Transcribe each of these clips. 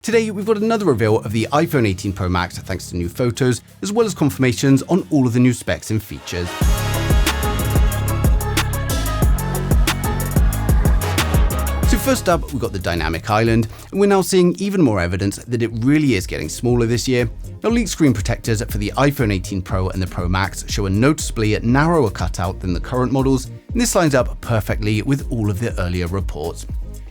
Today, we've got another reveal of the iPhone 18 Pro Max thanks to new photos, as well as confirmations on all of the new specs and features. So first up, we've got the dynamic island, and we're now seeing even more evidence that it really is getting smaller this year. Now, leaked screen protectors for the iPhone 18 Pro and the Pro Max show a noticeably narrower cutout than the current models, and this lines up perfectly with all of the earlier reports.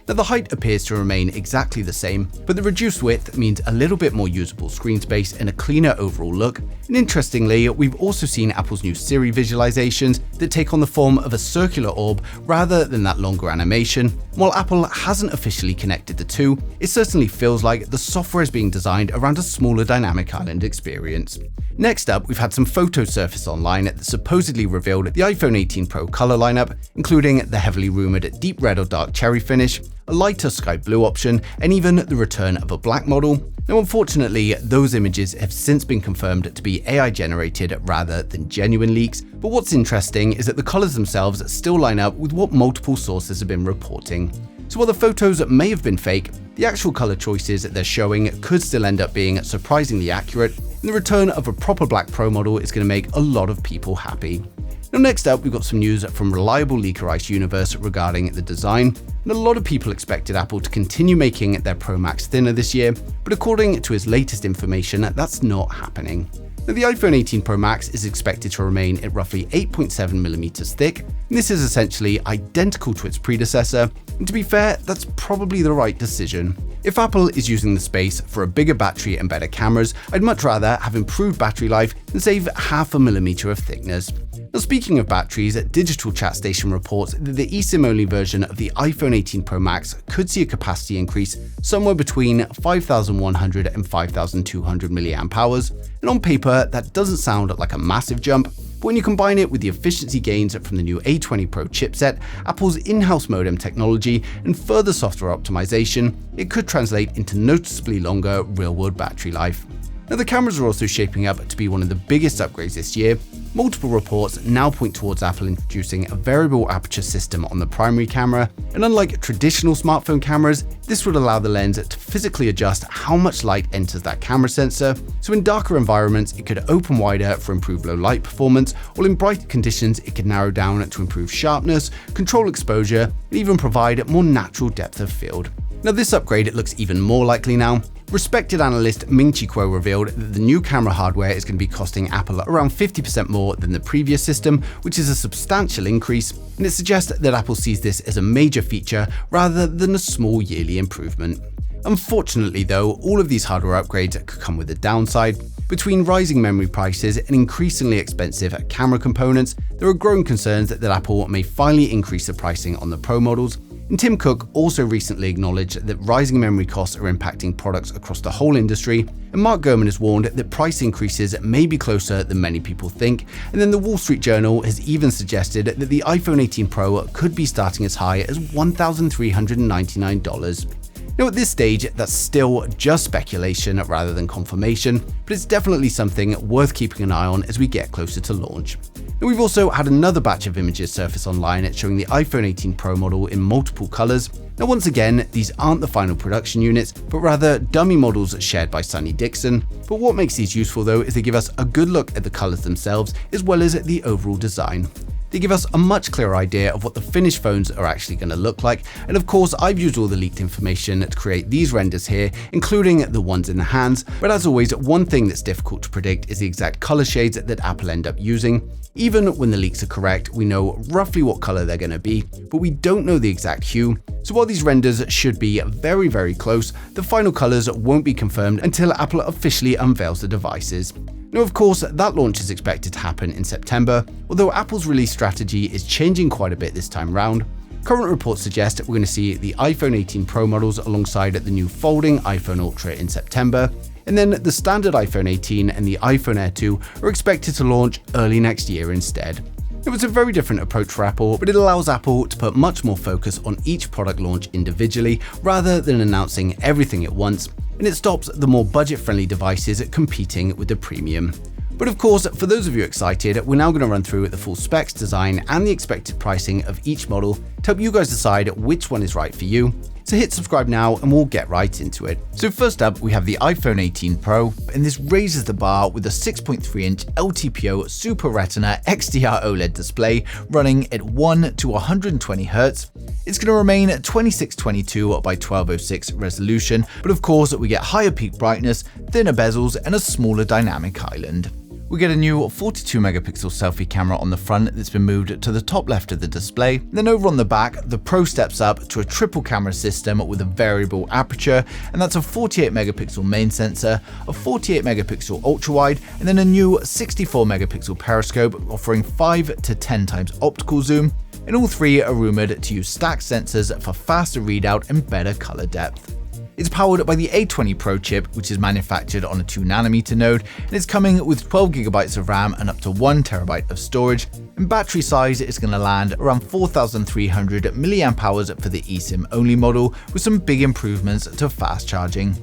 Now, the height appears to remain exactly the same, but the reduced width means a little bit more usable screen space and a cleaner overall look. And interestingly, we've also seen Apple's new Siri visualizations that take on the form of a circular orb rather than that longer animation. While Apple hasn't officially connected the two, it certainly feels like the software is being designed around a smaller dynamic island experience. Next up, we've had some photos surface online that supposedly revealed the iPhone 18 Pro color lineup, including the heavily rumored deep red or dark cherry finish, a lighter sky blue option, and even the return of a black model. Now, unfortunately, those images have since been confirmed to be AI generated rather than genuine leaks, but what's interesting is that the colors themselves still line up with what multiple sources have been reporting. So while the photos may have been fake, the actual color choices they're showing could still end up being surprisingly accurate, and the return of a proper black Pro model is going to make a lot of people happy. Now, next up, we've got some news from reliable leaker Ice Universe regarding the design. And a lot of people expected Apple to continue making their Pro Max thinner this year, but according to his latest information, that's not happening. Now, the iPhone 18 Pro Max is expected to remain at roughly 8.7mm thick, and this is essentially identical to its predecessor, and to be fair, that's probably the right decision. If Apple is using the space for a bigger battery and better cameras, I'd much rather have improved battery life than save half a millimeter of thickness. Now, speaking of batteries, Digital Chat Station reports that the eSIM-only version of the iPhone 18 Pro Max could see a capacity increase somewhere between 5,100 and 5,200 mAh, and on paper, that doesn't sound like a massive jump, but when you combine it with the efficiency gains from the new A20 Pro chipset, Apple's in-house modem technology, and further software optimization, it could translate into noticeably longer real-world battery life. Now, the cameras are also shaping up to be one of the biggest upgrades this year. Multiple reports now point towards Apple introducing a variable aperture system on the primary camera, and unlike traditional smartphone cameras, this would allow the lens to physically adjust how much light enters that camera sensor, so in darker environments it could open wider for improved low light performance, while in brighter conditions it could narrow down to improve sharpness, control exposure, and even provide more natural depth of field. Now, this upgrade looks even more likely now. Respected analyst Ming-Chi Kuo revealed that the new camera hardware is going to be costing Apple around 50% more than the previous system, which is a substantial increase, and it suggests that Apple sees this as a major feature rather than a small yearly improvement. Unfortunately though, all of these hardware upgrades could come with a downside. Between rising memory prices and increasingly expensive camera components, there are growing concerns that Apple may finally increase the pricing on the Pro models. And Tim Cook also recently acknowledged that rising memory costs are impacting products across the whole industry, and Mark Gurman has warned that price increases may be closer than many people think, and then the Wall Street Journal has even suggested that the iPhone 18 Pro could be starting as high as $1,399. Now, at this stage, that's still just speculation rather than confirmation, but it's definitely something worth keeping an eye on as we get closer to launch. Now, we've also had another batch of images surface online showing the iPhone 18 Pro model in multiple colors. Now, once again, these aren't the final production units, but rather dummy models shared by Sunny Dixon. But what makes these useful though is they give us a good look at the colors themselves as well as the overall design. They give us a much clearer idea of what the finished phones are actually going to look like, and of course I've used all the leaked information to create these renders here, including the ones in the hands, but as always, one thing that's difficult to predict is the exact color shades that Apple end up using. Even when the leaks are correct, we know roughly what color they're going to be, but we don't know the exact hue, so while these renders should be very, very close, the final colors won't be confirmed until Apple officially unveils the devices. Now, of course, that launch is expected to happen in September, although Apple's release strategy is changing quite a bit this time round. Current reports suggest we're going to see the iPhone 18 Pro models alongside the new folding iPhone Ultra in September, and then the standard iPhone 18 and the iPhone Air 2 are expected to launch early next year instead. It was a very different approach for Apple, but it allows Apple to put much more focus on each product launch individually rather than announcing everything at once, and it stops the more budget-friendly devices competing with the premium. But of course, for those of you excited, we're now going to run through the full specs, design, and the expected pricing of each model to help you guys decide which one is right for you. So hit subscribe now and we'll get right into it. So first up, we have the iPhone 18 Pro, and this raises the bar with a 6.3-inch LTPO Super Retina XDR OLED display running at 1 to 120 Hz. It's going to remain at 2622 by 1206 resolution, but of course we get higher peak brightness, thinner bezels, and a smaller dynamic island. We get a new 42-megapixel selfie camera on the front that's been moved to the top left of the display. Then over on the back, the Pro steps up to a triple camera system with a variable aperture, and that's a 48-megapixel main sensor, a 48-megapixel ultra-wide, and then a new 64-megapixel periscope offering 5 to 10 times optical zoom. And all three are rumored to use stacked sensors for faster readout and better color depth. It's powered by the A20 Pro chip, which is manufactured on a 2nm node, and it's coming with 12GB of RAM and up to 1TB of storage. And battery size is going to land around 4,300 mAh for the eSIM only model, with some big improvements to fast charging.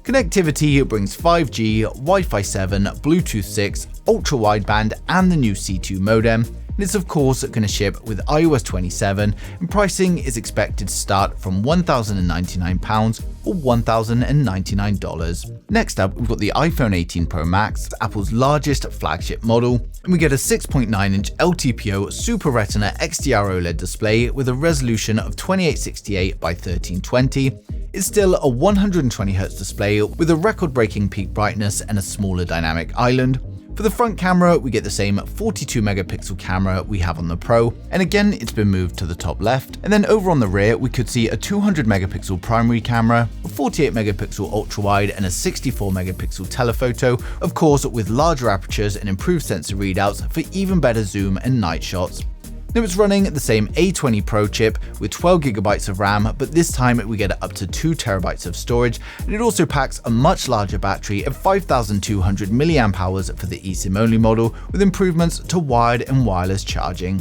Connectivity brings 5G, Wi-Fi 7, Bluetooth 6, ultra-wideband, and the new C2 modem. And it's of course going to ship with iOS 27, and pricing is expected to start from £1,099 or $1,099. Next up, we've got the iPhone 18 Pro Max, Apple's largest flagship model, and we get a 6.9-inch LTPO Super Retina XDR OLED display with a resolution of 2868 by 1320. It's still a 120Hz display with a record-breaking peak brightness and a smaller dynamic island. For the front camera, we get the same 42-megapixel camera we have on the Pro, and again it's been moved to the top left. And then over on the rear, we could see a 200-megapixel primary camera, a 48-megapixel ultra-wide, and a 64-megapixel telephoto, of course with larger apertures and improved sensor readouts for even better zoom and night shots. Now it's running the same A20 Pro chip with 12GB of RAM, but this time we get up to 2TB of storage, and it also packs a much larger battery of 5,200 mAh for the eSIM only model, with improvements to wired and wireless charging.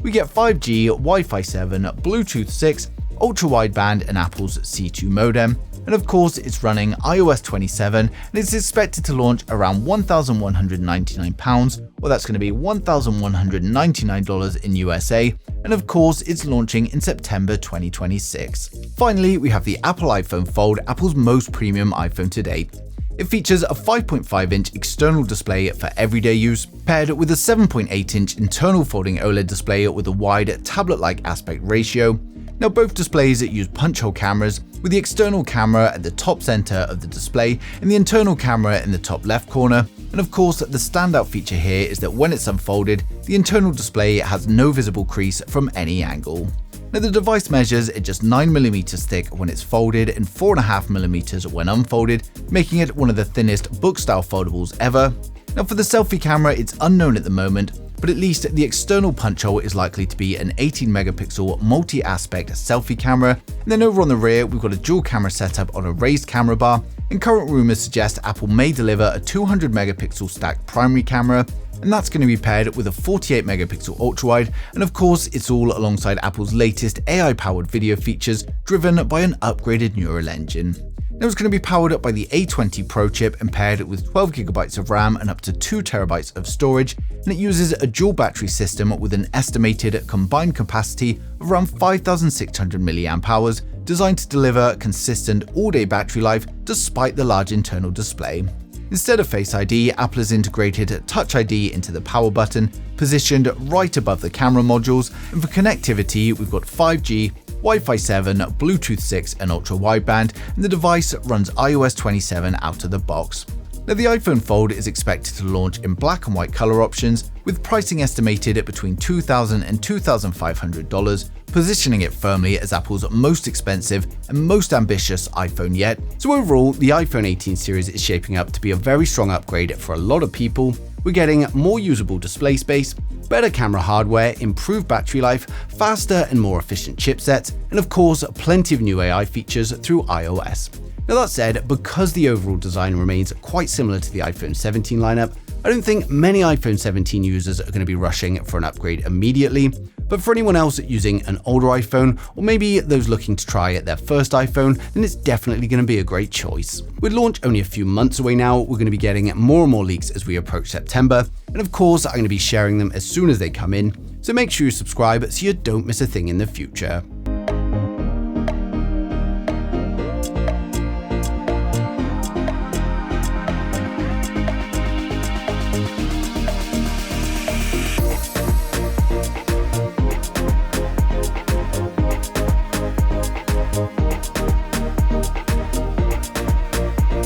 We get 5G, Wi-Fi 7, Bluetooth 6, ultra-wideband, and Apple's C2 modem. And of course, it's running iOS 27, and it's expected to launch around £1,199, or that's going to be $1,199 in USA, and of course, it's launching in September 2026. Finally, we have the Apple iPhone Fold, Apple's most premium iPhone to date. It features a 5.5-inch external display for everyday use, paired with a 7.8-inch internal folding OLED display with a wide tablet-like aspect ratio. Now both displays use punch-hole cameras, with the external camera at the top center of the display and the internal camera in the top left corner. And of course, the standout feature here is that when it's unfolded, the internal display has no visible crease from any angle. Now the device measures at just 9mm thick when it's folded and 4.5mm when unfolded, making it one of the thinnest book-style foldables ever. Now for the selfie camera, it's unknown at the moment, but at least the external punch hole is likely to be an 18-megapixel multi-aspect selfie camera. And then over on the rear, we've got a dual camera setup on a raised camera bar, and current rumors suggest Apple may deliver a 200-megapixel stacked primary camera, and that's going to be paired with a 48-megapixel ultra-wide, and of course it's all alongside Apple's latest AI-powered video features driven by an upgraded neural engine. Now it's going to be powered up by the A20 Pro chip and paired with 12GB of RAM and up to 2TB of storage, and it uses a dual battery system with an estimated combined capacity of around 5,600 mAh, designed to deliver consistent all-day battery life despite the large internal display. Instead of Face ID, Apple has integrated Touch ID into the power button, positioned right above the camera modules, and for connectivity we've got 5G, Wi-Fi 7, Bluetooth 6, and ultra-wideband, and the device runs iOS 27 out of the box. Now the iPhone Fold is expected to launch in black and white color options, with pricing estimated at between $2,000 and $2,500, positioning it firmly as Apple's most expensive and most ambitious iPhone yet. So overall, the iPhone 18 series is shaping up to be a very strong upgrade for a lot of people. We're getting more usable display space, better camera hardware, improved battery life, faster and more efficient chipsets, and of course, plenty of new AI features through iOS. Now that said, because the overall design remains quite similar to the iPhone 17 lineup, I don't think many iPhone 17 users are going to be rushing for an upgrade immediately. But for anyone else using an older iPhone, or maybe those looking to try their first iPhone, then it's definitely going to be a great choice. With launch only a few months away now, we're going to be getting more and more leaks as we approach September, and of course I'm going to be sharing them as soon as they come in, so make sure you subscribe so you don't miss a thing in the future. you.